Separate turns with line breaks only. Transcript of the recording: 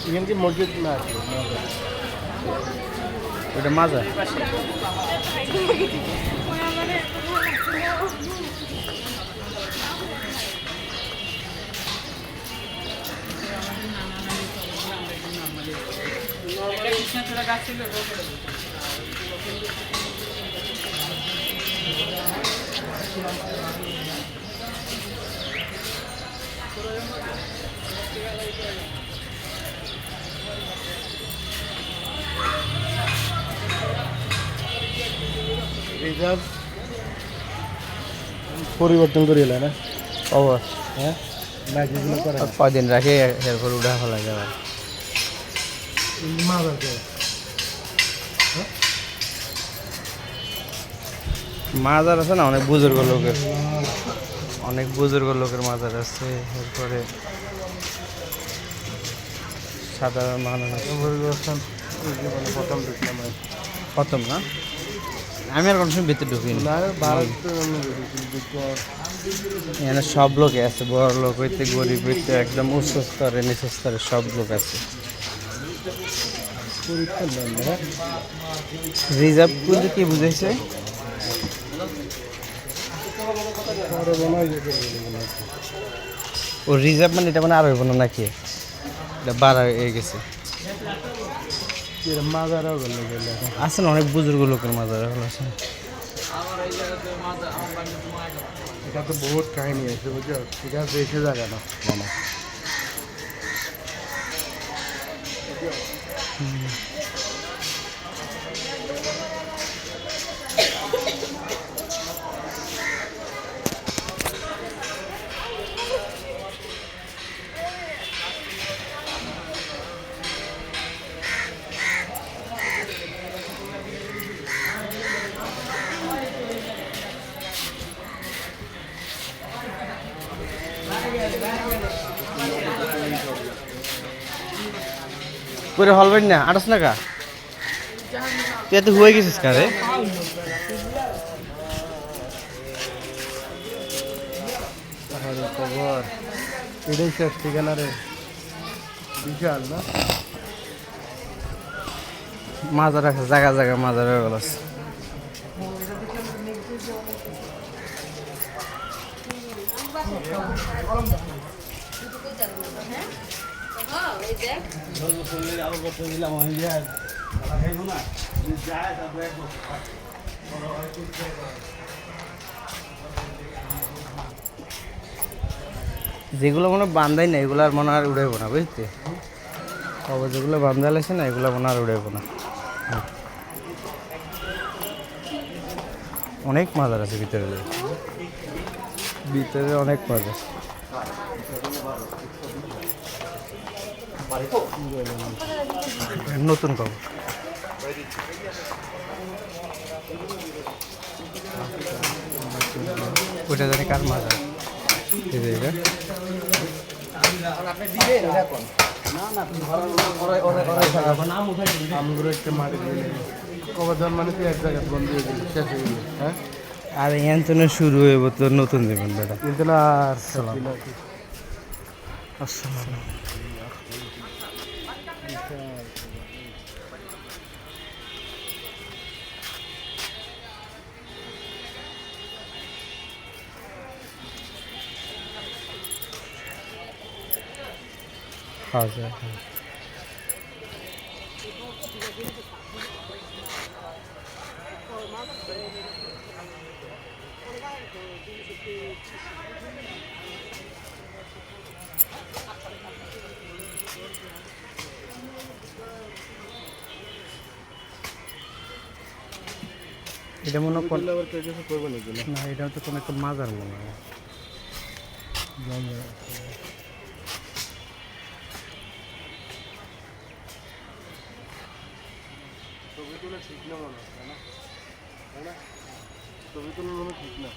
এখানে কি মসজিদ না আছে?
ওটা মাজা।
রিজার্ভ পরিবর্তন করে এলে না?
অবশ্য
হ্যাঁ, না যেগুলো করে
কদিন রাখে এরপর উঠা ফেলা যাবে।
মাছ আছে।
মাজার আছে না অনেক বুজুর্গ লোকের, অনেক বুজুর্গ লোকের মাজার আছে। এরপরে সাধারণ মানুষ
জীবনে প্রথম দেখলাম
খতম না। আমি আর কোনো সময় ভিতরে ঢুকিনি।
না ভারত
এখানে সব লোকে আছে, বড় লোক হইতে গরিব হইতে একদম উচ্চ স্তরে নিচ স্তরে সব লোক আছে। রিজার্ভ বলতে কি বুঝাইছে? ও রিজার্ভ মানে এটা মানে আর হইব না নাকি? এটা বাড়া হয়ে গেছে।
মাজারও গেলে গেলে
আছে না অনেক বুজুর্গ লোকের মাজার আছে।
এটা তো বহুত কাহিনী আছে বুঝছো, এটা দেখে জায়গা না মানে।
করে হলবেন না 28 টাকা তুই এত হয়ে গেছিস কারে?
খবর এটাই শেষ ঠিকানা রে, বিশাল না?
মাজার আছে জায়গা জায়গা মাজার হয়ে গেল। যেগুলো মনে বান্ধাই না এগুলো আর মনে আর উড়াইব না বুঝতে। খবর যেগুলো বান্ধা লাগছে না এগুলো মনে আর উড়াইব না। অনেক মাজার আছে ভিতরে, ভিতরে অনেক মাজার। নতুন খবর ওইটা জানি কার মাজার।
কবরদান মানে তুই এক জায়গায় বন্ধ হয়ে গেলি, শেষ হয়ে গেলি। হ্যাঁ,
আর এখানে শুরু হইব তো নতুন জীবন বেটা।
কিন্তু না আর
আসসালাম। খাওয়া যায়। এটা মনে হয়
করবো নাকি
না, এটা তো কোনো একটা মাজার মনে হয়।
ছবি তুলে ঠিক না মনে হচ্ছে না, ছবি তুলে মনে ঠিক না।